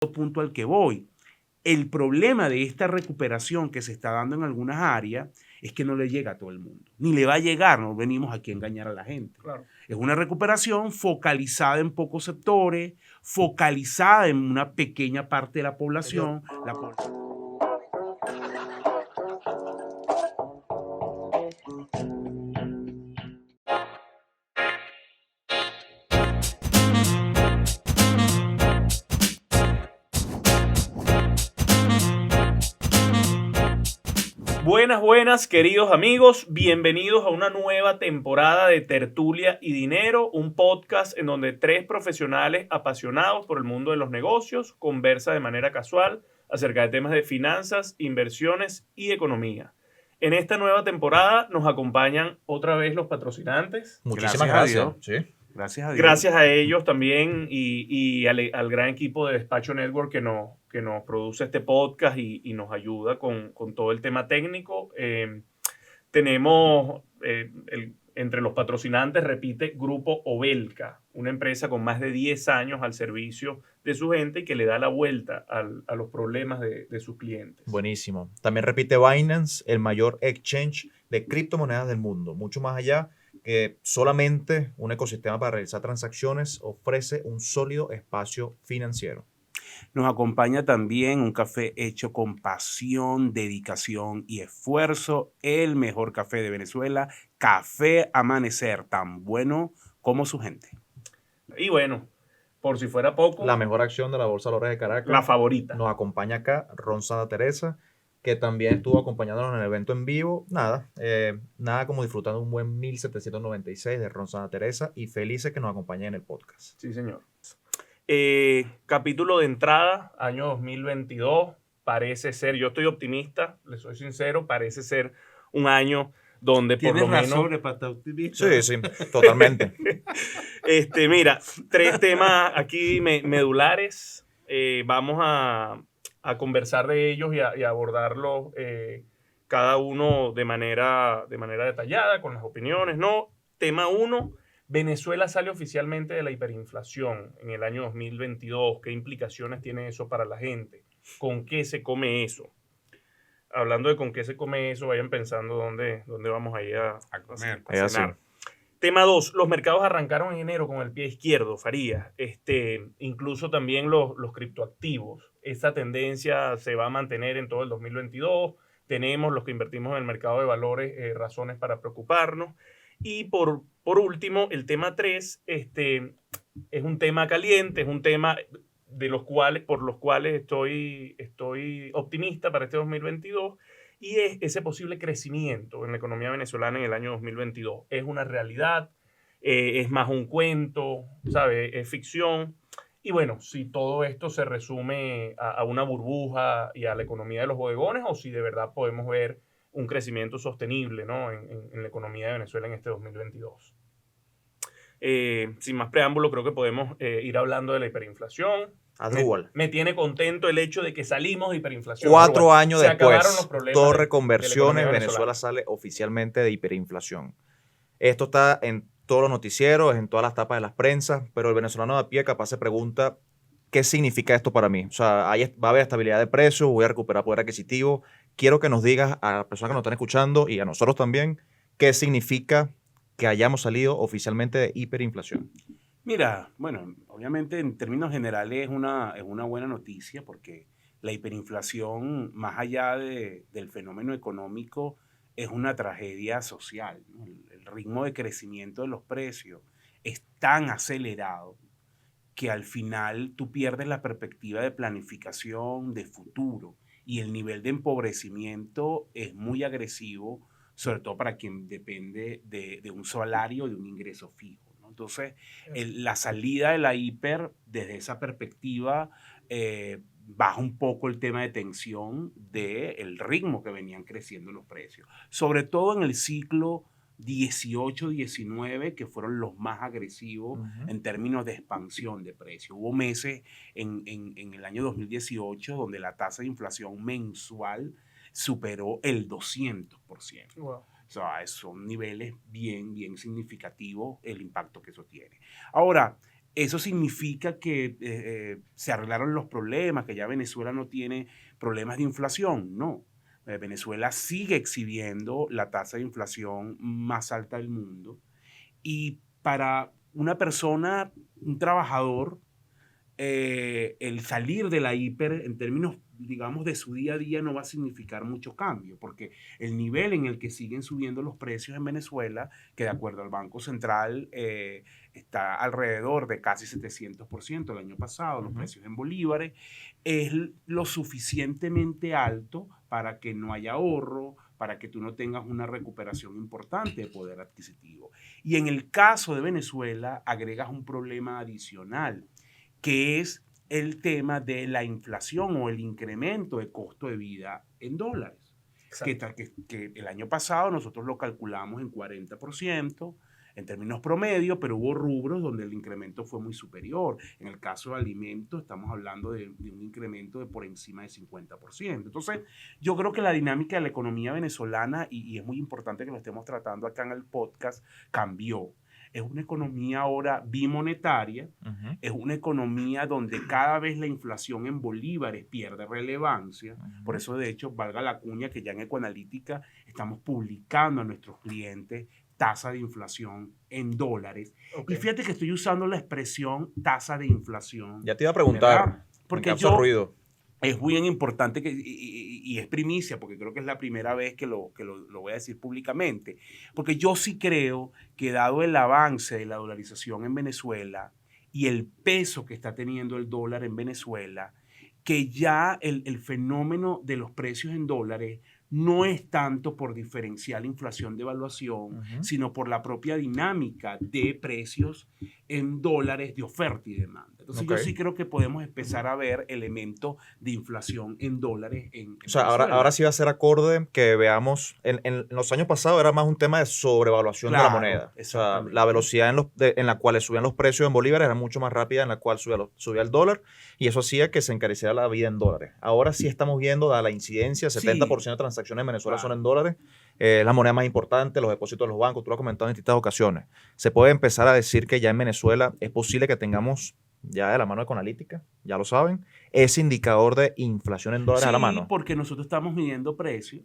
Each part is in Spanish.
punto al que voy. El problema de esta recuperación que se está dando en algunas áreas es que no le llega a todo el mundo, ni le va a llegar, no venimos aquí a engañar a la gente. Claro. Es una recuperación focalizada en pocos sectores, focalizada en una pequeña parte de la población. Buenas, queridos amigos. Bienvenidos a una nueva temporada de Tertulia y Dinero, un podcast en donde tres profesionales apasionados por el mundo de los negocios conversan de manera casual acerca de temas de finanzas, inversiones y economía. En esta nueva temporada nos acompañan otra vez los patrocinantes. Muchísimas gracias. Sí. Gracias a Dios. Gracias a ellos también y al gran equipo de Despacho Network que nos produce este podcast y nos ayuda con todo el tema técnico. Tenemos entre los patrocinantes, repite, Grupo Obelca, una empresa con más de 10 años al servicio de su gente y que le da la vuelta a los problemas de sus clientes. Buenísimo. También repite Binance, el mayor exchange de criptomonedas del mundo. Mucho más allá que solamente un ecosistema para realizar transacciones, ofrece un sólido espacio financiero. Nos acompaña también un café hecho con pasión, dedicación y esfuerzo. El mejor café de Venezuela, Café Amanecer, tan bueno como su gente. Y bueno, por si fuera poco, la mejor acción de la Bolsa de Valores de Caracas. La favorita. Nos acompaña acá Ron Santa Teresa, que también estuvo acompañándonos en el evento en vivo. Nada como disfrutando un buen 1796 de Ron Santa Teresa y felices que nos acompañen en el podcast. Sí, señor. Capítulo de entrada, año 2022. Parece ser, yo estoy optimista, les soy sincero, parece ser un año donde por lo menos... ¿Tienes razones para estar optimista? Sí, totalmente. Mira, tres temas aquí medulares. Vamos a conversar de ellos y a abordarlos cada uno de manera detallada, con las opiniones, ¿no? Tema 1. Venezuela sale oficialmente de la hiperinflación en el año 2022. ¿Qué implicaciones tiene eso para la gente? ¿Con qué se come eso? Hablando de con qué se come eso, vayan pensando dónde vamos a ir a comer, a cenar. Tema 2. Los mercados arrancaron en enero con el pie izquierdo, Farías. Incluso también los criptoactivos. Esa tendencia se va a mantener en todo el 2022. Tenemos los que invertimos en el mercado de valores razones para preocuparnos. Y por último, el tema 3, es un tema caliente, es un tema por los cuales estoy optimista para este 2022, y es ese posible crecimiento en la economía venezolana en el año 2022. Es una realidad, es más un cuento, ¿sabe? Es ficción. Y bueno, si todo esto se resume a una burbuja y a la economía de los bodegones, o si de verdad podemos ver un crecimiento sostenible, ¿no? en la economía de Venezuela en este 2022. Sin más preámbulo, creo que podemos ir hablando de la hiperinflación. Me tiene contento el hecho de que salimos de hiperinflación. 4 años después, Torre de Conversiones, Venezuela sale oficialmente de hiperinflación. Esto está en todos los noticieros, en todas las tapas de las prensas, pero el venezolano de a pie capaz se pregunta, ¿qué significa esto para mí? O sea, va a haber estabilidad de precios, voy a recuperar poder adquisitivo. Quiero que nos digas a las personas que nos están escuchando y a nosotros también, ¿qué significa que hayamos salido oficialmente de hiperinflación? Mira, bueno, obviamente en términos generales es una buena noticia porque la hiperinflación, más allá del fenómeno económico, es una tragedia social, ¿no? El ritmo de crecimiento de los precios es tan acelerado que al final tú pierdes la perspectiva de planificación, de futuro, y el nivel de empobrecimiento es muy agresivo, sobre todo para quien depende de un salario, de un ingreso fijo, ¿no? Entonces, la salida de la hiper, desde esa perspectiva, baja un poco el tema de tensión del ritmo que venían creciendo los precios, sobre todo en el ciclo 18-19, que fueron los más agresivos en términos de expansión de precios. Hubo meses en el año 2018 donde la tasa de inflación mensual superó el 200%. Wow. O sea, son niveles bien significativos el impacto que eso tiene. Ahora, ¿eso significa que se arreglaron los problemas, que ya Venezuela no tiene problemas de inflación? No. Venezuela sigue exhibiendo la tasa de inflación más alta del mundo. Y para una persona, un trabajador, el salir de la hiper en términos, digamos, de su día a día no va a significar mucho cambio, porque el nivel en el que siguen subiendo los precios en Venezuela, que de acuerdo al Banco Central está alrededor de casi 700% el año pasado, los precios en bolívares, es lo suficientemente alto para que no haya ahorro, para que tú no tengas una recuperación importante de poder adquisitivo. Y en el caso de Venezuela, agregas un problema adicional, que es el tema de la inflación o el incremento de costo de vida en dólares. Que el año pasado nosotros lo calculamos en 40% en términos promedio, pero hubo rubros donde el incremento fue muy superior. En el caso de alimentos estamos hablando de un incremento de por encima de 50%. Entonces, yo creo que la dinámica de la economía venezolana, y es muy importante que lo estemos tratando acá en el podcast, cambió. Es una economía ahora bimonetaria, es una economía donde cada vez la inflación en bolívares pierde relevancia. Por eso, de hecho, valga la cuña que ya en Ecoanalítica estamos publicando a nuestros clientes tasa de inflación en dólares. Okay. Y fíjate que estoy usando la expresión tasa de inflación. Ya te iba a preguntar, ¿verdad? Porque ruido. Es muy importante y es primicia, porque creo que es la primera vez que lo voy a decir públicamente, porque yo sí creo que dado el avance de la dolarización en Venezuela y el peso que está teniendo el dólar en Venezuela, que ya el fenómeno de los precios en dólares no es tanto por diferencial inflación-devaluación, sino por la propia dinámica de precios en dólares de oferta y demanda. Entonces yo sí creo que podemos empezar a ver elementos de inflación en dólares en o sea, ahora sí va a ser acorde que veamos, en los años pasados era más un tema de sobrevaluación de la moneda. O sea, la velocidad en la cual subían los precios en bolívares era mucho más rápida en la cual subía el dólar, y eso hacía que se encareciera la vida en dólares. Ahora sí estamos viendo, dada la incidencia, 70% de transacciones en Venezuela son en dólares, la moneda más importante, los depósitos de los bancos, tú lo has comentado en distintas ocasiones. Se puede empezar a decir que ya en Venezuela es posible que tengamos, ya de la mano de Ecoanalítica, ya lo saben, ese indicador de inflación en dólares a la mano. Sí, porque nosotros estamos midiendo precios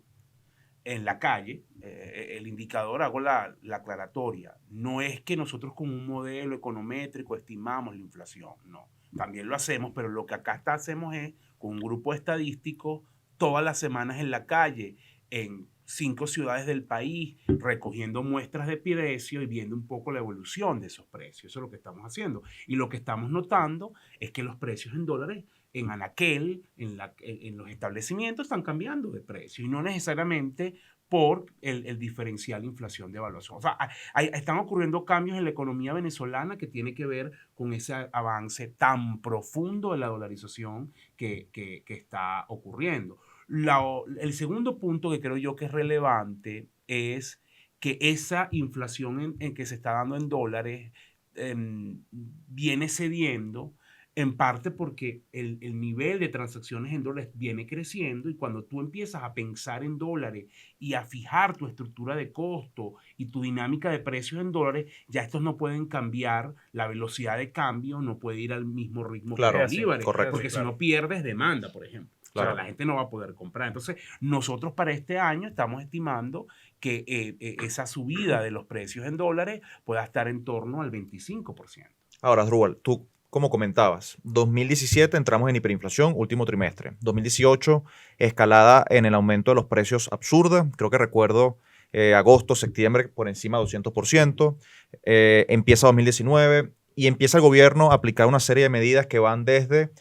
en la calle. El indicador, hago la aclaratoria, no es que nosotros con un modelo econométrico estimamos la inflación, no. También lo hacemos, pero lo que acá hacemos es con un grupo estadístico todas las semanas en la calle, en 5 ciudades del país, recogiendo muestras de precio y viendo un poco la evolución de esos precios. Eso es lo que estamos haciendo. Y lo que estamos notando es que los precios en dólares en Anaquel, en los establecimientos, están cambiando de precio, y no necesariamente por el diferencial inflación-devaluación. O sea, están ocurriendo cambios en la economía venezolana que tiene que ver con ese avance tan profundo de la dolarización que está ocurriendo. El segundo punto que creo yo que es relevante es que esa inflación en que se está dando en dólares viene cediendo en parte porque el nivel de transacciones en dólares viene creciendo, y cuando tú empiezas a pensar en dólares y a fijar tu estructura de costo y tu dinámica de precios en dólares, ya estos no pueden cambiar, la velocidad de cambio no puede ir al mismo ritmo que los bolívares, porque si no pierdes demanda, por ejemplo. Claro. O sea, la gente no va a poder comprar. Entonces, nosotros para este año estamos estimando que esa subida de los precios en dólares pueda estar en torno al 25%. Ahora, Asdrúbal, tú, como comentabas, 2017 entramos en hiperinflación, último trimestre. 2018, escalada en el aumento de los precios absurda. Creo que recuerdo agosto, septiembre, por encima de 200%. Empieza 2019 y empieza el gobierno a aplicar una serie de medidas que van desde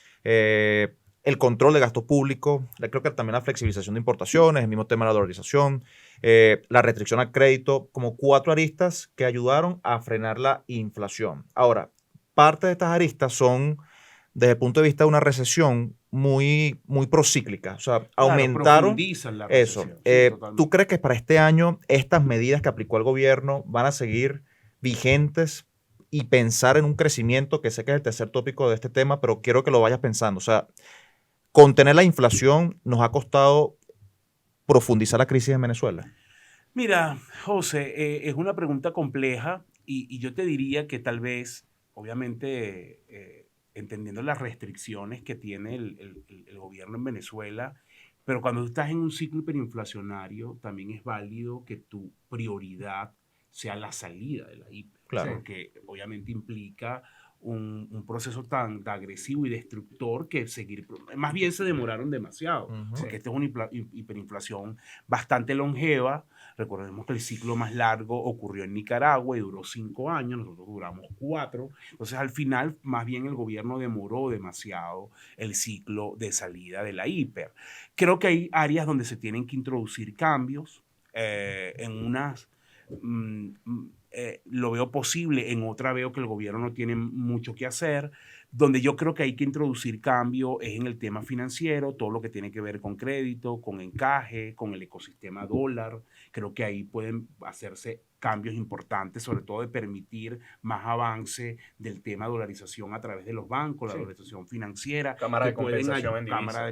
el control de gasto público, creo que también la flexibilización de importaciones, el mismo tema de la dolarización, la restricción al crédito, como 4 aristas que ayudaron a frenar la inflación. Ahora, parte de estas aristas son, desde el punto de vista de una recesión, muy procíclica. O sea, aumentaron profundizan la recesión. Eso. Sí, ¿tú crees que para este año estas medidas que aplicó el gobierno van a seguir vigentes y pensar en un crecimiento, que sé que es el tercer tópico de este tema, pero quiero que lo vayas pensando? O sea, contener la inflación nos ha costado profundizar la crisis en Venezuela. Mira, José, es una pregunta compleja, y yo te diría que tal vez obviamente, entendiendo las restricciones que tiene el gobierno en Venezuela, pero cuando tú estás en un ciclo hiperinflacionario, también es válido que tu prioridad sea la salida de la hiper. Claro. Porque obviamente implica un proceso tan agresivo y destructor que seguir, más bien se demoraron demasiado, porque esta es una hiperinflación bastante longeva. Recordemos que el ciclo más largo ocurrió en Nicaragua y duró 5 años, nosotros duramos 4, entonces al final más bien el gobierno demoró demasiado el ciclo de salida de la hiper. Creo que hay áreas donde se tienen que introducir cambios, en unas lo veo posible, en otra veo que el gobierno no tiene mucho que hacer. Donde yo creo que hay que introducir cambio es en el tema financiero, todo lo que tiene que ver con crédito, con encaje, con el ecosistema dólar. Creo que ahí pueden hacerse cambios importantes, sobre todo de permitir más avance del tema de dolarización a través de los bancos, la dolarización financiera, cámara de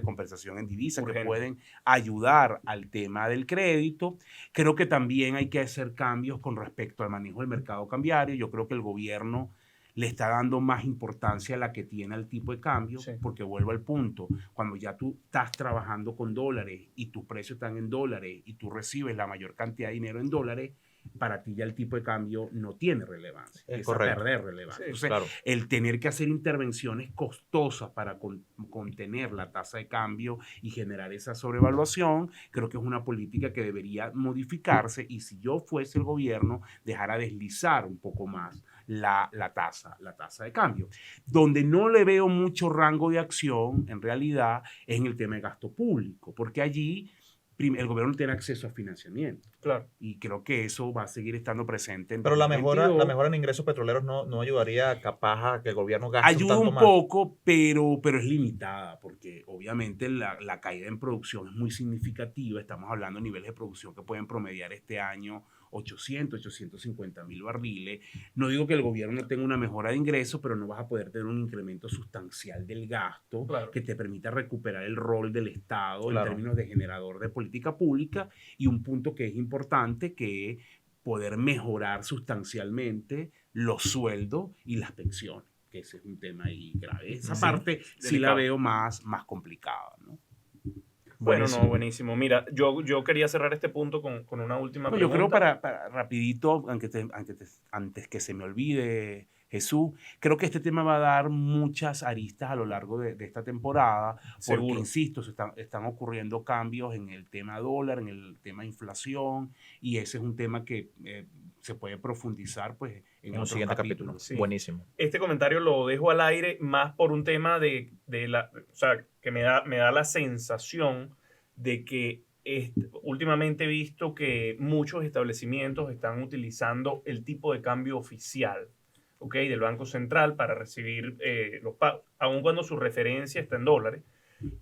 compensación en divisa, que pueden ayudar al tema del crédito. Creo que también hay que hacer cambios con respecto al manejo del mercado cambiario. Yo creo que el gobierno le está dando más importancia a la que tiene al tipo de cambio, porque vuelvo al punto, cuando ya tú estás trabajando con dólares y tus precios están en dólares y tú recibes la mayor cantidad de dinero en dólares, para ti ya el tipo de cambio no tiene relevancia, es a perder relevancia. Entonces, el tener que hacer intervenciones costosas para contener la tasa de cambio y generar esa sobrevaluación, creo que es una política que debería modificarse, y si yo fuese el gobierno, dejara deslizar un poco más la tasa de cambio. Donde no le veo mucho rango de acción, en realidad, es en el tema de gasto público, porque allí el gobierno no tiene acceso a financiamiento. Claro. Y creo que eso va a seguir estando presente en Pero la 2022. mejora en ingresos petroleros no ayudaría capaz a que el gobierno gaste ayuda un tanto un más. poco, pero es limitada, porque obviamente la caída en producción es muy significativa. Estamos hablando de niveles de producción que pueden promediar este año 850,000 barriles. No digo que el gobierno no tenga una mejora de ingresos, pero no vas a poder tener un incremento sustancial del gasto que te permita recuperar el rol del Estado en términos de generador de política pública, y un punto que es importante, que es poder mejorar sustancialmente los sueldos y las pensiones, que ese es un tema ahí grave. Esa parte sí la veo más complicada, ¿no? Bueno, buenísimo. Mira, yo quería cerrar este punto con una última pregunta. Yo creo para rapidito, antes que se me olvide, Jesús, creo que este tema va a dar muchas aristas a lo largo de esta temporada, porque, insisto, están ocurriendo cambios en el tema dólar, en el tema inflación, y ese es un tema que se puede profundizar pues en un siguiente capítulo. Sí. Buenísimo. Este comentario lo dejo al aire más por un tema o sea, que me da la sensación de que últimamente he visto que muchos establecimientos están utilizando el tipo de cambio oficial, ¿okay?, del Banco Central para recibir los pagos, aun cuando su referencia está en dólares.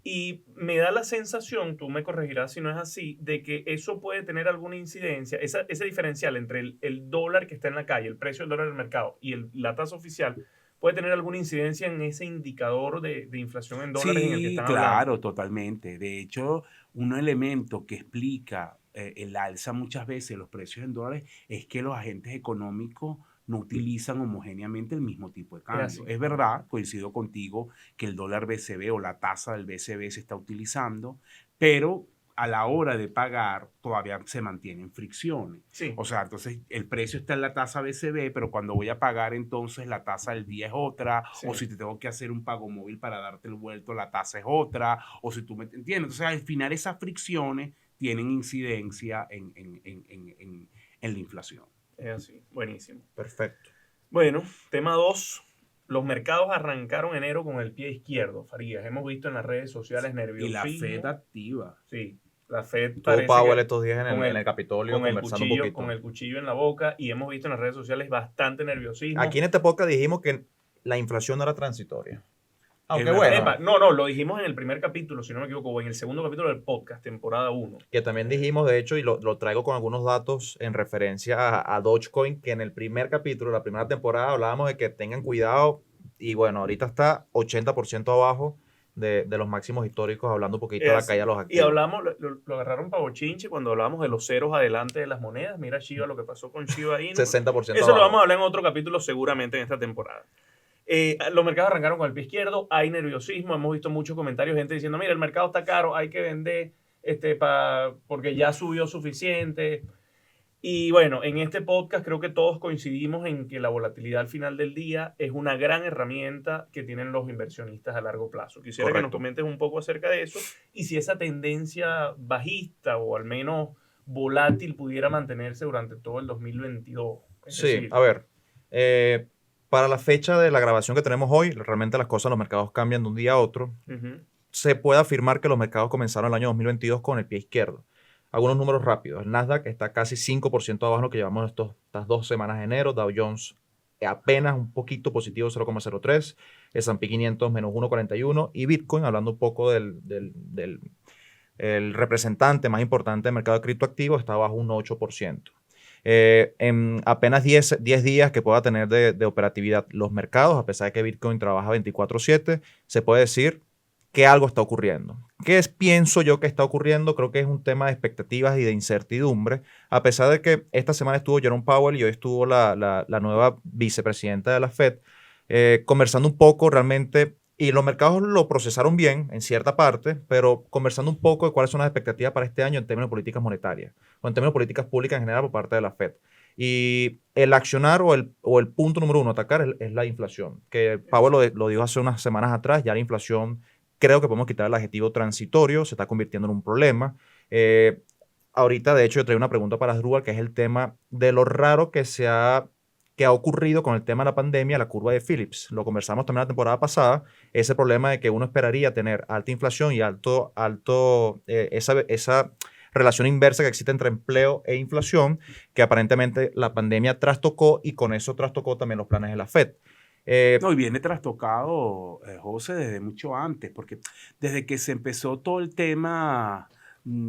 Y me da la sensación, tú me corregirás si no es así, de que eso puede tener alguna incidencia, ese diferencial entre el dólar que está en la calle, el precio del dólar del mercado, y la tasa oficial, puede tener alguna incidencia en ese indicador de inflación en dólares en el que están hablando. Claro, totalmente. De hecho, un elemento que explica el alza muchas veces de los precios en dólares es que los agentes económicos no utilizan homogéneamente el mismo tipo de cambio. Es verdad, coincido contigo, que el dólar BCB o la tasa del BCB se está utilizando, pero a la hora de pagar todavía se mantienen fricciones. O sea, entonces el precio está en la tasa BCB, pero cuando voy a pagar entonces la tasa del día es otra, o si te tengo que hacer un pago móvil para darte el vuelto, la tasa es otra, o si tú me entiendes. Entonces al final esas fricciones tienen incidencia en la inflación. Es así, buenísimo. Perfecto. Bueno, tema 2. Los mercados arrancaron enero con el pie izquierdo, Farías. Hemos visto en las redes sociales nerviosismo. Y la Fed activa. Sí, la Fed todo Powell estos días en el Capitolio conversando un poquito. Con el cuchillo en la boca, y hemos visto en las redes sociales bastante nerviosismo. Aquí en este podcast dijimos que la inflación no era transitoria. Aunque bueno. No, lo dijimos en el primer capítulo, si no me equivoco, o en el segundo capítulo del podcast, temporada 1. Que también dijimos, de hecho, y lo traigo con algunos datos en referencia a Dogecoin, que en el primer capítulo, la primera temporada, hablábamos de que tengan cuidado, y bueno, ahorita está 80% abajo de los máximos históricos, hablando un poquito de la caída de los activos. Y hablamos, lo agarraron para bochinche cuando hablábamos de los ceros adelante de las monedas. Mira Shiba, lo que pasó con Shiba Inu. 60% Eso abajo. lo vamos a hablar en otro capítulo seguramente en esta temporada. Los mercados arrancaron con el pie izquierdo, hay nerviosismo, hemos visto muchos comentarios, gente diciendo, mira, el mercado está caro, hay que vender porque ya subió suficiente. Y bueno, en este podcast creo que todos coincidimos en que la volatilidad al final del día es una gran herramienta que tienen los inversionistas a largo plazo. Quisiera que nos comentes un poco acerca de eso y si esa tendencia bajista o al menos volátil pudiera mantenerse durante todo el 2022. Sí, a ver, para la fecha de la grabación que tenemos hoy, realmente las cosas, los mercados cambian de un día a otro. Se puede afirmar que los mercados comenzaron el año 2022 con el pie izquierdo. Algunos números rápidos. El Nasdaq está casi 5% abajo de lo que llevamos estas 2 semanas de enero. Dow Jones apenas un poquito positivo, 0,03. El S&P 500 menos 1,41. Y Bitcoin, hablando un poco del representante más importante del mercado de criptoactivos, está abajo un 8%. En apenas 10 días que pueda tener de operatividad los mercados, a pesar de que Bitcoin trabaja 24/7, se puede decir que algo está ocurriendo. Pienso yo que está ocurriendo? Creo que es un tema de expectativas y de incertidumbre, a pesar de que esta semana estuvo Jerome Powell y hoy estuvo la nueva vicepresidenta de la Fed, conversando un poco realmente, y los mercados lo procesaron bien en cierta parte, pero conversando un poco de cuáles son las expectativas para este año en términos de políticas monetarias o en términos de políticas públicas en general por parte de la Fed. Y el accionar o el punto número uno a atacar es la inflación, que Powell lo dijo hace unas semanas atrás. Ya la inflación, creo que podemos quitar el adjetivo transitorio, se está convirtiendo en un problema. Ahorita, de hecho, yo traigo una pregunta para Asdrúbal, que es el tema de lo raro que ha ocurrido con el tema de la pandemia, la curva de Phillips. Lo conversamos también la temporada pasada, ese problema de que uno esperaría tener alta inflación y esa relación inversa que existe entre empleo e inflación, que aparentemente la pandemia trastocó, y con eso trastocó también los planes de la Fed. No, y viene trastocado, José, desde mucho antes, porque desde que se empezó todo el tema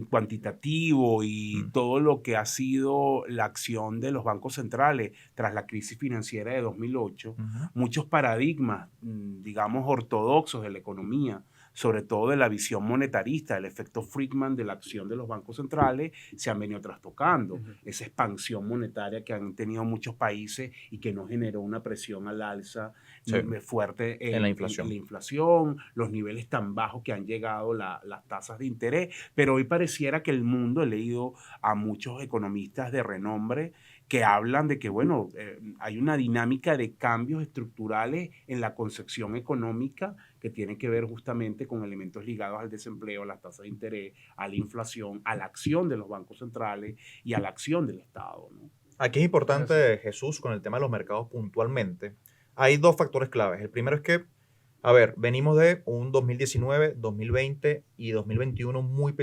cuantitativo y todo lo que ha sido la acción de los bancos centrales tras la crisis financiera de 2008, muchos paradigmas, digamos, ortodoxos de la economía, sobre todo de la visión monetarista, el efecto Friedman de la acción de los bancos centrales, se han venido trastocando. Esa expansión monetaria que han tenido muchos países y que no generó una presión al alza fuerte en la inflación. En la inflación, los niveles tan bajos que han llegado las tasas de interés. Pero hoy pareciera que el mundo, he leído a muchos economistas de renombre que hablan de que, bueno, hay una dinámica de cambios estructurales en la concepción económica que tiene que ver justamente con elementos ligados al desempleo, a las tasas de interés, a la inflación, a la acción de los bancos centrales y a la acción del Estado, ¿no? Aquí es importante, Jesús, con el tema de los mercados puntualmente. Hay 2 factores claves. El primero es que, a ver, venimos de un 2019, 2020 y 2021 muy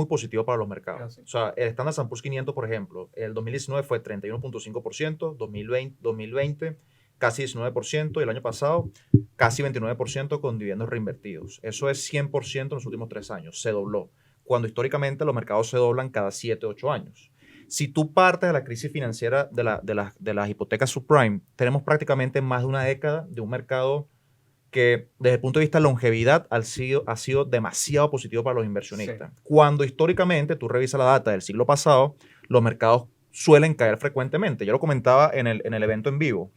positivo para los mercados. O sea, el Standard & Poor's 500, por ejemplo, el 2019 fue 31.5%, 2020 casi 19%, y el año pasado casi 29% con dividendos reinvertidos. Eso es 100% en los últimos 3 años. Se dobló, cuando históricamente los mercados se doblan cada 7, 8 años. Si tú partes de la crisis financiera de las hipotecas subprime, tenemos prácticamente más de una década de un mercado que desde el punto de vista de longevidad ha sido demasiado positivo para los inversionistas. Sí. Cuando históricamente tú revisas la data del siglo pasado, los mercados suelen caer frecuentemente. Yo lo comentaba en el evento en vivo.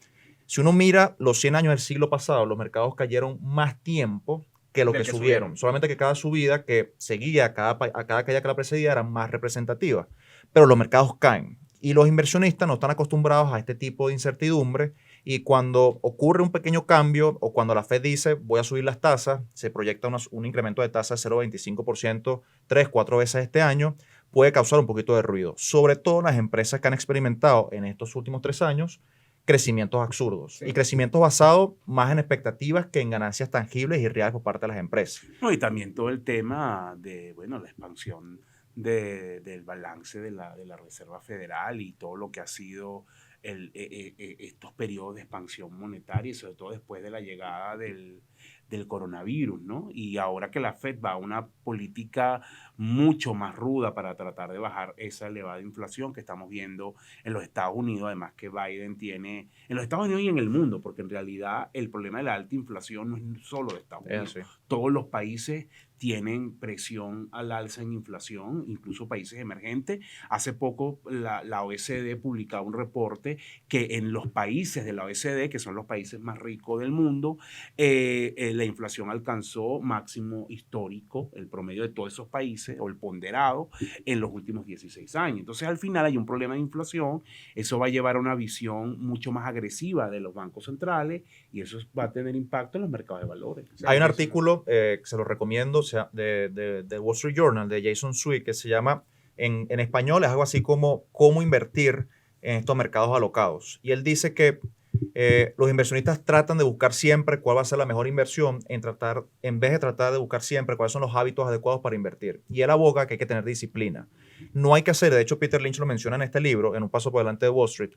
Si uno mira los 100 años del siglo pasado, los mercados cayeron más tiempo que lo que subieron. Solamente que cada subida que seguía a cada caída que la precedía era más representativa. Pero los mercados caen. Y los inversionistas no están acostumbrados a este tipo de incertidumbre, y cuando ocurre un pequeño cambio o cuando la Fed dice voy a subir las tasas, se proyecta un incremento de tasa de 0,25% 3-4 veces este año, puede causar un poquito de ruido, sobre todo las empresas que han experimentado en estos últimos 3 años crecimientos absurdos, sí, y crecimientos basados más en expectativas que en ganancias tangibles y reales por parte de las empresas. No, y también todo el tema de, bueno, la expansión del balance de la Reserva Federal y todo lo que ha sido estos periodos de expansión monetaria, y sobre todo después de la llegada del del coronavirus, ¿no? Y ahora que la Fed va a una política mucho más ruda para tratar de bajar esa elevada inflación que estamos viendo en los Estados Unidos, además que Biden tiene, en los Estados Unidos y en el mundo, porque en realidad el problema de la alta inflación no es solo de Estados Unidos. Todos los países tienen presión al alza en inflación, incluso países emergentes. Hace poco la OECD publicaba un reporte que en los países de la OECD, que son los países más ricos del mundo, la inflación alcanzó máximo histórico, el promedio de todos esos países, o el ponderado, en los últimos 16 años. Entonces, al final hay un problema de inflación, eso va a llevar a una visión mucho más agresiva de los bancos centrales y eso va a tener impacto en los mercados de valores. Hay un artículo que se lo recomiendo, de Wall Street Journal, de Jason Sweet, que se llama, en español es algo así como cómo invertir en estos mercados alocados. Y él dice que los inversionistas tratan de buscar siempre cuál va a ser la mejor inversión en vez de tratar de buscar siempre cuáles son los hábitos adecuados para invertir. Y él aboga que hay que tener disciplina. No hay que hacer, de hecho Peter Lynch lo menciona en este libro, en Un paso por delante de Wall Street,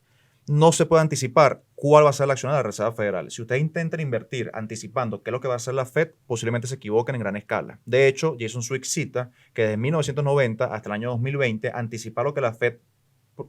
no se puede anticipar cuál va a ser la acción de la Reserva Federal. Si ustedes intentan invertir anticipando qué es lo que va a hacer la Fed, posiblemente se equivoquen en gran escala. De hecho, Jason Sweet cita que desde 1990 hasta el año 2020, anticipar lo que la Fed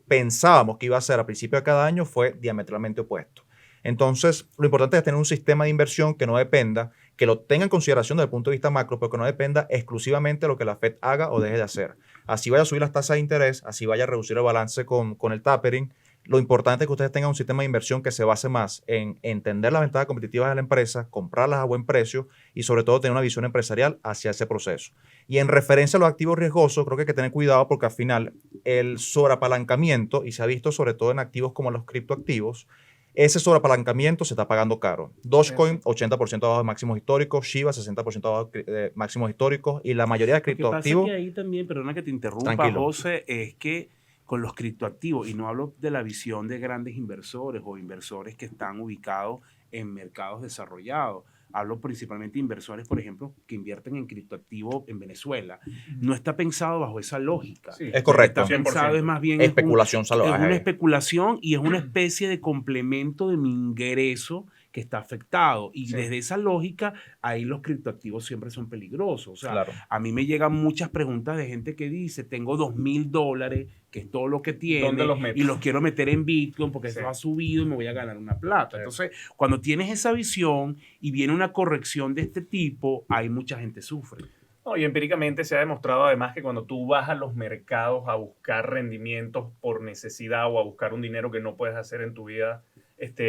pensábamos que iba a hacer a principio de cada año fue diametralmente opuesto. Entonces, lo importante es tener un sistema de inversión que no dependa, que lo tenga en consideración desde el punto de vista macro, pero que no dependa exclusivamente de lo que la Fed haga o deje de hacer. Así vaya a subir las tasas de interés, así vaya a reducir el balance con el tapering. Lo importante es que ustedes tengan un sistema de inversión que se base más en entender las ventajas competitivas de la empresa, comprarlas a buen precio y sobre todo tener una visión empresarial hacia ese proceso. Y en referencia a los activos riesgosos, creo que hay que tener cuidado porque al final el sobreapalancamiento, y se ha visto sobre todo en activos como los criptoactivos, ese sobreapalancamiento se está pagando caro. Dogecoin, 80% abajo de máximos históricos, Shiba, 60% abajo de máximos históricos y la mayoría de criptoactivos... Lo que pasa es que ahí también, perdona que te interrumpa, Tranquilo. José, es que con los criptoactivos, y no hablo de la visión de grandes inversores o inversores que están ubicados en mercados desarrollados, hablo principalmente de inversores, por ejemplo, que invierten en criptoactivos en Venezuela. No está pensado bajo esa lógica. Sí, es correcto. Está pensado es más bien especulación salvaje. Es una especulación y es una especie de complemento de mi ingreso que está afectado. Y Sí. desde esa lógica, ahí los criptoactivos siempre son peligrosos. O sea, Claro. a mí me llegan muchas preguntas de gente que dice, tengo $2,000, que es todo lo que tiene, ¿Dónde los meto? y los quiero meter en Bitcoin porque Sí. eso ha subido y me voy a ganar una plata. Sí. Entonces, cuando tienes esa visión y viene una corrección de este tipo, hay mucha gente sufre. No, y empíricamente se ha demostrado además que cuando tú vas a los mercados a buscar rendimientos por necesidad o a buscar un dinero que no puedes hacer en tu vida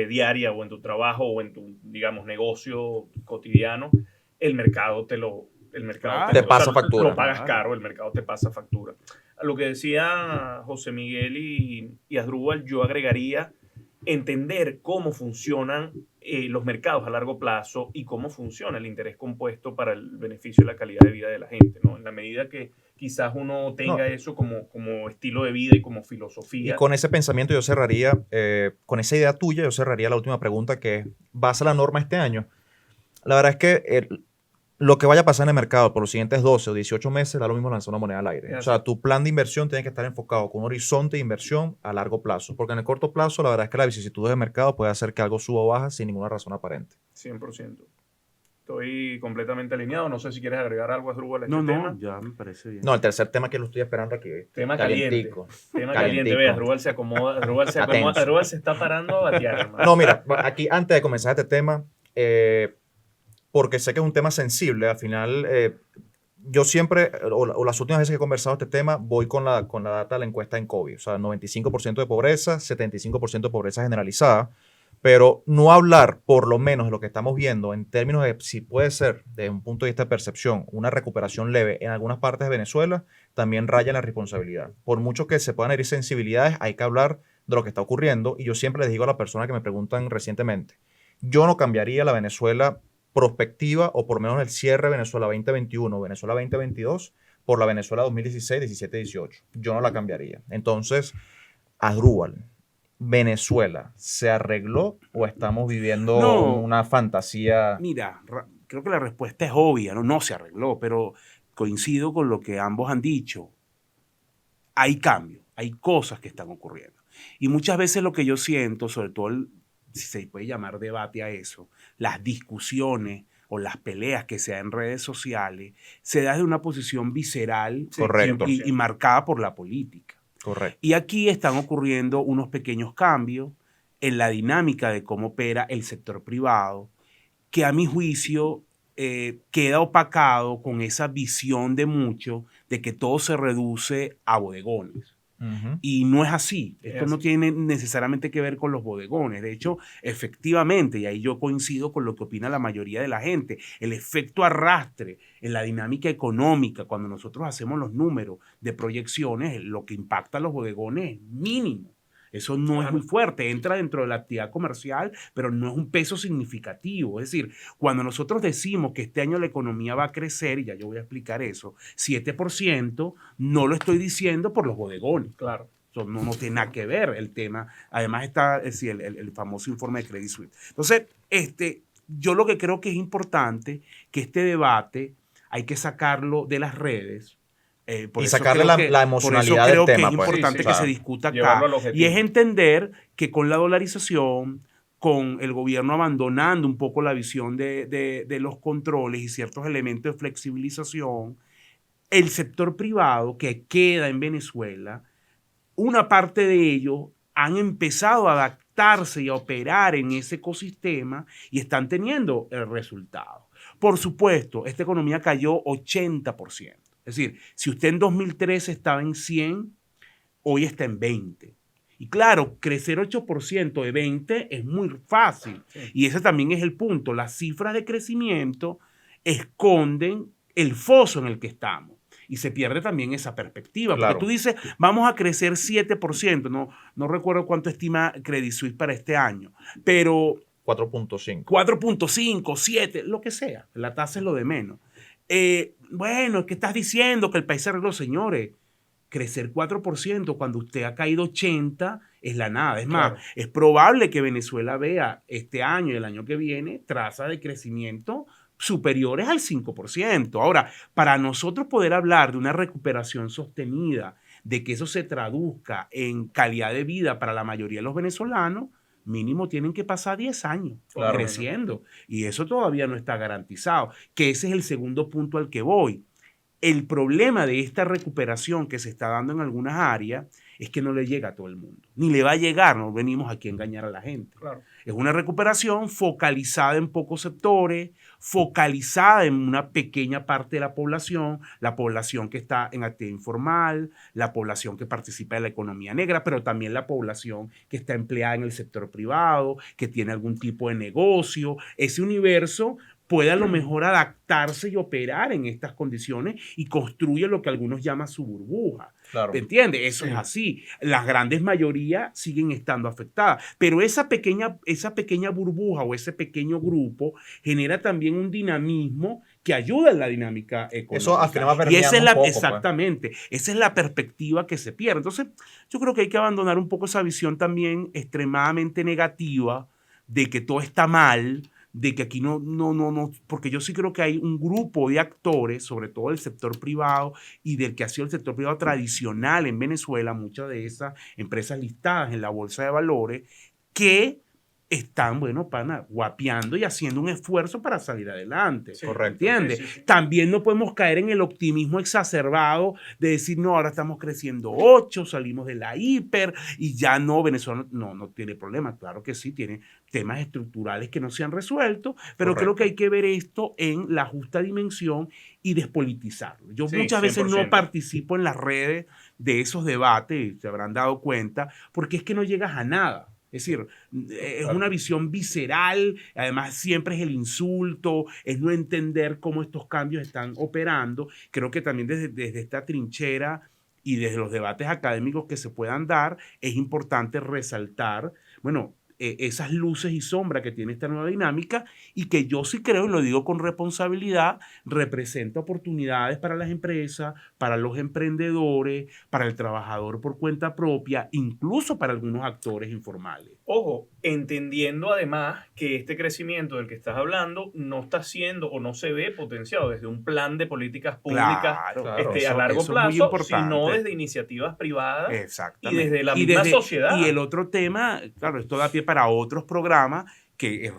diaria o en tu trabajo o en tu, digamos, negocio cotidiano, el mercado te pasa factura. Lo pagas caro, el mercado te pasa factura. A lo que decía José Miguel y Asdrúbal, yo agregaría entender cómo funcionan los mercados a largo plazo y cómo funciona el interés compuesto para el beneficio y la calidad de vida de la gente, ¿no? En la medida que quizás uno tenga eso como estilo de vida y como filosofía. Y con ese pensamiento yo cerraría, con esa idea tuya, yo cerraría la última pregunta que es, ¿vas a la norma este año? La verdad es que lo que vaya a pasar en el mercado por los siguientes 12 o 18 meses da lo mismo lanzar una moneda al aire. O sea, tu plan de inversión tiene que estar enfocado con un horizonte de inversión a largo plazo, porque en el corto plazo la verdad es que la vicisitud del mercado puede hacer que algo suba o baja sin ninguna razón aparente. 100%. Estoy completamente alineado. No sé si quieres agregar algo, Asdrúbal, a este No, tema. ya me parece bien. No, el tercer tema que lo estoy esperando aquí. Tema Calientico. caliente. Tema caliente. Ve, Asdrúbal se acomoda. Asdrúbal se Está acomoda. tenso. Asdrúbal se está parando a batear, hermano. No, mira, aquí antes de comenzar este tema, porque sé que es un tema sensible, al final yo siempre, o las últimas veces que he conversado este tema, voy con la data de la encuesta en COVID, o sea, 95% de pobreza, 75% de pobreza generalizada, pero no hablar por lo menos de lo que estamos viendo en términos de si puede ser, desde un punto de vista de percepción, una recuperación leve en algunas partes de Venezuela, también raya en la responsabilidad. Por mucho que se puedan herir sensibilidades, hay que hablar de lo que está ocurriendo, y yo siempre les digo a las personas que me preguntan recientemente, yo no cambiaría la Venezuela prospectiva o por lo menos el cierre de Venezuela 2021, Venezuela 2022 por la Venezuela 2016, 17, 18. Yo no la cambiaría. Entonces, Asdrúbal, ¿Venezuela se arregló o estamos viviendo una fantasía? Mira, creo que la respuesta es obvia, no se arregló, pero coincido con lo que ambos han dicho. Hay cambios, hay cosas que están ocurriendo. Y muchas veces lo que yo siento, sobre todo si se puede llamar debate a eso, las discusiones o las peleas que se dan en redes sociales se da desde una posición visceral Correcto. y marcada por la política. Correcto. Y aquí están ocurriendo unos pequeños cambios en la dinámica de cómo opera el sector privado, que a mi juicio queda opacado con esa visión de muchos de que todo se reduce a bodegones. Y no es así. Esto no tiene necesariamente que ver con los bodegones. De hecho, efectivamente, y ahí yo coincido con lo que opina la mayoría de la gente, el efecto arrastre en la dinámica económica, cuando nosotros hacemos los números de proyecciones, lo que impacta a los bodegones es mínimo. Eso no es muy fuerte, entra dentro de la actividad comercial, pero no es un peso significativo. Es decir, cuando nosotros decimos que este año la economía va a crecer, y ya yo voy a explicar eso, 7%, no lo estoy diciendo por los bodegones. Claro. Eso no tiene nada que ver el tema. Además está el famoso informe de Credit Suisse. Entonces, yo lo que creo que es importante, que este debate hay que sacarlo de las redes, y sacarle la emocionalidad del tema. Por eso creo que es pues. importante que se discuta acá. Y es entender que con la dolarización, con el gobierno abandonando un poco la visión de los controles y ciertos elementos de flexibilización, el sector privado que queda en Venezuela, una parte de ellos han empezado a adaptarse y a operar en ese ecosistema y están teniendo el resultado. Por supuesto, esta economía cayó 80%. Es decir, si usted en 2013 estaba en 100, hoy está en 20. Y claro, crecer 8% de 20 es muy fácil. Sí. Y ese también es el punto. Las cifras de crecimiento esconden el foso en el que estamos. Y se pierde también esa perspectiva. Claro. Porque tú dices, vamos a crecer 7%. No recuerdo cuánto estima Credit Suisse para este año. Pero 4.5. 4.5, 7, lo que sea. La tasa es lo de menos. Bueno, es que estás diciendo que el país se arregló, señores. Crecer 4% cuando usted ha caído 80% es la nada. Es más, es probable que Venezuela vea este año y el año que viene trazas de crecimiento superiores al 5%. Ahora, para nosotros poder hablar de una recuperación sostenida, de que eso se traduzca en calidad de vida para la mayoría de los venezolanos, mínimo tienen que pasar 10 años creciendo. Y eso todavía no está garantizado. Que ese es el segundo punto al que voy. El problema de esta recuperación que se está dando en algunas áreas es que no le llega a todo el mundo. Ni le va a llegar, no venimos aquí a engañar a la gente. Claro. Es una recuperación focalizada en pocos sectores, focalizada en una pequeña parte de la población que está en actividad informal, la población que participa en la economía negra, pero también la población que está empleada en el sector privado, que tiene algún tipo de negocio. Ese universo puede a lo mejor adaptarse y operar en estas condiciones y construye lo que algunos llaman su burbuja. Claro. ¿Te entiendes? Eso es así. Las grandes mayorías siguen estando afectadas, pero esa pequeña burbuja o ese pequeño grupo genera también un dinamismo que ayuda en la dinámica económica. Eso al final va permeando y esa es un poco, exactamente, esa es la perspectiva que se pierde. Entonces, yo creo que hay que abandonar un poco esa visión también extremadamente negativa de que todo está mal, de que aquí no, porque yo sí creo que hay un grupo de actores, sobre todo del sector privado y del que ha sido el sector privado tradicional en Venezuela, muchas de esas empresas listadas en la bolsa de valores, que están, guapeando y haciendo un esfuerzo para salir adelante. Sí, correcto. ¿Entiendes? Sí. También no podemos caer en el optimismo exacerbado de decir, no, ahora estamos creciendo 8, salimos de la hiper y ya no, Venezuela no tiene problema. Claro que sí, tiene temas estructurales que no se han resuelto, pero correcto. Creo que hay que ver esto en la justa dimensión y despolitizarlo. Yo muchas veces 100%. No participo en las redes de esos debates, se habrán dado cuenta, porque es que no llegas a nada. Es decir, es una visión visceral, además siempre es el insulto, es no entender cómo estos cambios están operando. Creo que también desde esta trinchera y desde los debates académicos que se puedan dar, es importante resaltar, esas luces y sombras que tiene esta nueva dinámica y que yo sí creo, y lo digo con responsabilidad, representa oportunidades para las empresas, para los emprendedores, para el trabajador por cuenta propia, incluso para algunos actores informales. Ojo, entendiendo además que este crecimiento del que estás hablando no está siendo o no se ve potenciado desde un plan de políticas públicas a largo plazo, sino desde iniciativas privadas y desde la misma sociedad. Y el otro tema, claro, esto da pie para otros programas que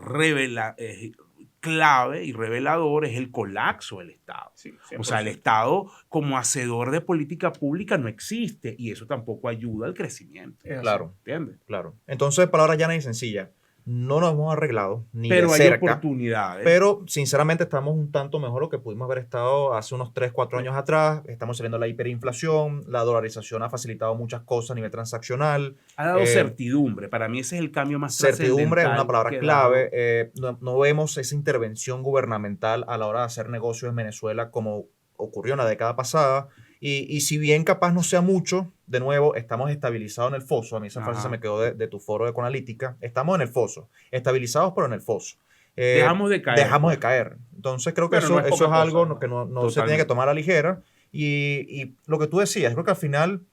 clave y revelador es el colapso del Estado. Sí, O sea, el 100%. Estado como hacedor de política pública no existe y eso tampoco ayuda al crecimiento. Es así. Claro, ¿Entiendes? claro. Entonces, palabra llana y sencilla. No nos hemos arreglado ni Pero de hay cerca. oportunidades. Pero sinceramente estamos un tanto mejor lo que pudimos haber estado hace unos 3, 4 años atrás. Estamos saliendo de la hiperinflación, la dolarización ha facilitado muchas cosas a nivel transaccional. Ha dado eh, certidumbre. Para mí ese es el cambio más Certidumbre es una trascendental palabra que ha clave. dado. No vemos esa intervención gubernamental a la hora de hacer negocios en Venezuela como ocurrió en la década pasada. Y si bien capaz no sea mucho, de nuevo, estamos estabilizados en el foso. A mí esa frase se Ajá. me quedó de tu foro de Conalítica. Estamos en el foso. Estabilizados, pero en el foso. Dejamos de caer. Dejamos de pues. caer. Entonces creo que Bueno, no es eso es poca algo cosa, ¿no? que no se tiene que Totalmente. tomar a la ligera. Y lo que tú decías, creo que al final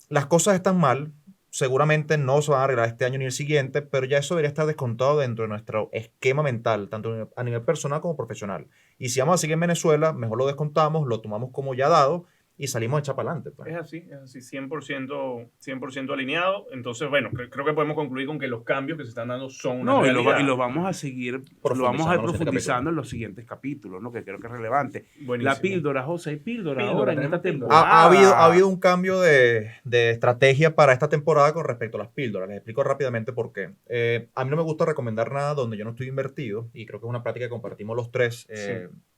las cosas están mal. Seguramente no se van a arreglar este año ni el siguiente, pero ya eso debería estar descontado dentro de nuestro esquema mental, tanto a nivel personal como profesional. Y si vamos a seguir en Venezuela, mejor lo descontamos, lo tomamos como ya dado y salimos a echar para adelante. Pues. Es así, 100% alineado. Entonces, bueno, creo que podemos concluir con que los cambios que se están dando son una No, y realidad. lo vamos a seguir, lo vamos a ir Profundizando en los siguientes profundizando en los siguientes capítulos, ¿no? Que creo que es relevante. Buenísimo. La píldora, José, hay píldora Píldora, ahora en tenemos esta píldora. temporada. Ha habido un cambio de estrategia para esta temporada con respecto a las píldoras. Les explico rápidamente por qué. A mí no me gusta recomendar nada donde yo no estoy invertido y creo que es una práctica que compartimos los tres. Sí.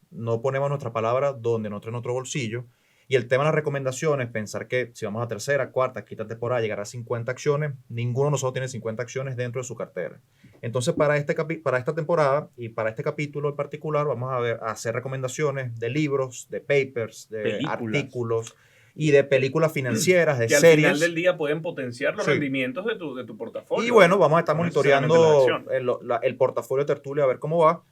No ponemos nuestra palabra donde no está en nuestro bolsillo. Y el tema de las recomendaciones, pensar que si vamos a tercera, cuarta, quinta temporada, llegar a 50 acciones, ninguno de nosotros tiene 50 acciones dentro de su cartera. Entonces, para esta temporada y para este capítulo en particular, vamos a hacer recomendaciones de libros, de papers, de Películas. artículos y de películas financieras, de Que al series. final del día pueden potenciar los Sí. rendimientos de tu portafolio. Y bueno, vamos a estar No necesariamente monitoreando las acciones. el portafolio de Tertulia a ver cómo va.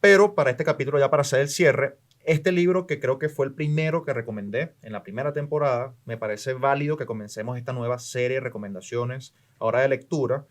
Pero para este capítulo, ya para hacer el cierre, este libro que creo que fue el primero que recomendé en la primera temporada, me parece válido que comencemos esta nueva serie de recomendaciones ahora de lectura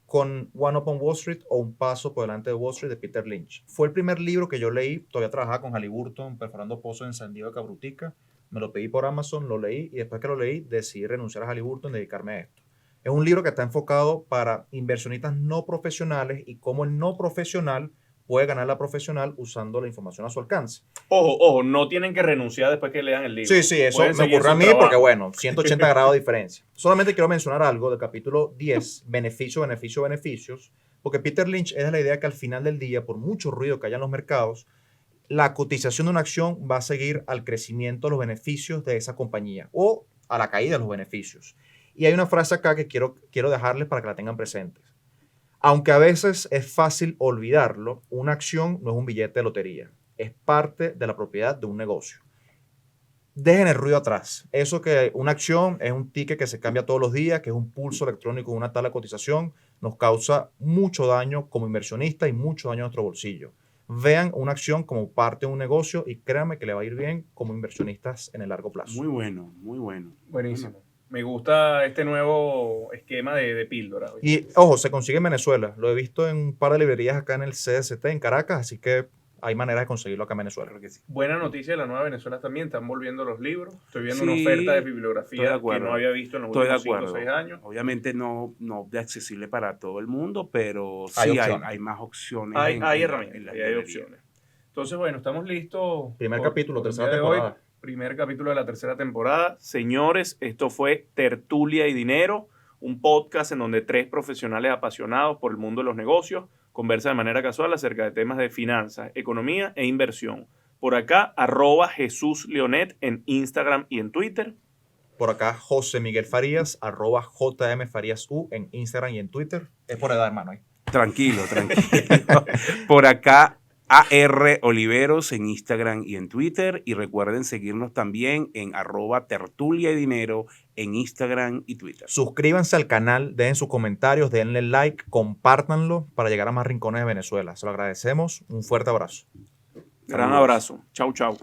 con One Up on Wall Street o Un Paso por Delante de Wall Street de Peter Lynch. Fue el primer libro que yo leí, todavía trabajaba con Halliburton perforando pozos en San Diego de Cabrutica. Me lo pedí por Amazon, lo leí y después que lo leí decidí renunciar a Halliburton y dedicarme a esto. Es un libro que está enfocado para inversionistas no profesionales y cómo el no profesional puede ganar la profesional usando la información a su alcance. Ojo, no tienen que renunciar después que lean el libro. Sí, eso Pueden me seguir ocurre a su mí trabajo. porque, bueno, 180 grados de diferencia. Solamente quiero mencionar algo del capítulo 10, beneficios, porque Peter Lynch es de la idea que al final del día, por mucho ruido que haya en los mercados, la cotización de una acción va a seguir al crecimiento de los beneficios de esa compañía o a la caída de los beneficios. Y hay una frase acá que quiero dejarles para que la tengan presentes. Aunque a veces es fácil olvidarlo, una acción no es un billete de lotería, es parte de la propiedad de un negocio. Dejen el ruido atrás. Eso que una acción es un ticket que se cambia todos los días, que es un pulso electrónico, una tabla de cotización, nos causa mucho daño como inversionistas y mucho daño a nuestro bolsillo. Vean una acción como parte de un negocio y créanme que le va a ir bien como inversionistas en el largo plazo. Muy bueno, muy bueno. Buenísimo. Me gusta este nuevo esquema de píldora. Y ojo, se consigue en Venezuela. Lo he visto en un par de librerías acá en el CDCT en Caracas, así que hay maneras de conseguirlo acá en Venezuela. Claro que sí. Buena noticia de la Nueva Venezuela también, están volviendo los libros. Estoy viendo una Sí, oferta de estoy bibliografía de que acuerdo. no había visto en los Estoy de últimos 5 o acuerdo. 6 años. Obviamente no de accesible para todo el mundo, pero Hay sí opciones. hay más opciones. Hay en herramientas, las y hay librerías. opciones. Entonces, bueno, estamos listos. Primer por- capítulo, por el tercera día de hoy. temporada. Primer capítulo de la tercera temporada. Señores, esto fue Tertulia y Dinero, un podcast en donde 3 profesionales apasionados por el mundo de los negocios conversan de manera casual acerca de temas de finanzas, economía e inversión. Por acá, @JesusLeonet en Instagram y en Twitter. Por acá, José Miguel Farías, @JMFaríasU en Instagram y en Twitter. Es por edad, hermano. Tranquilo. Por acá, AR Oliveros en Instagram y en Twitter. Y recuerden seguirnos también en @tertulia y dinero en Instagram y Twitter. Suscríbanse al canal, dejen sus comentarios, denle like, compártanlo para llegar a más rincones de Venezuela. Se lo agradecemos. Un fuerte abrazo. Gran Saludos. abrazo. Chau, chau.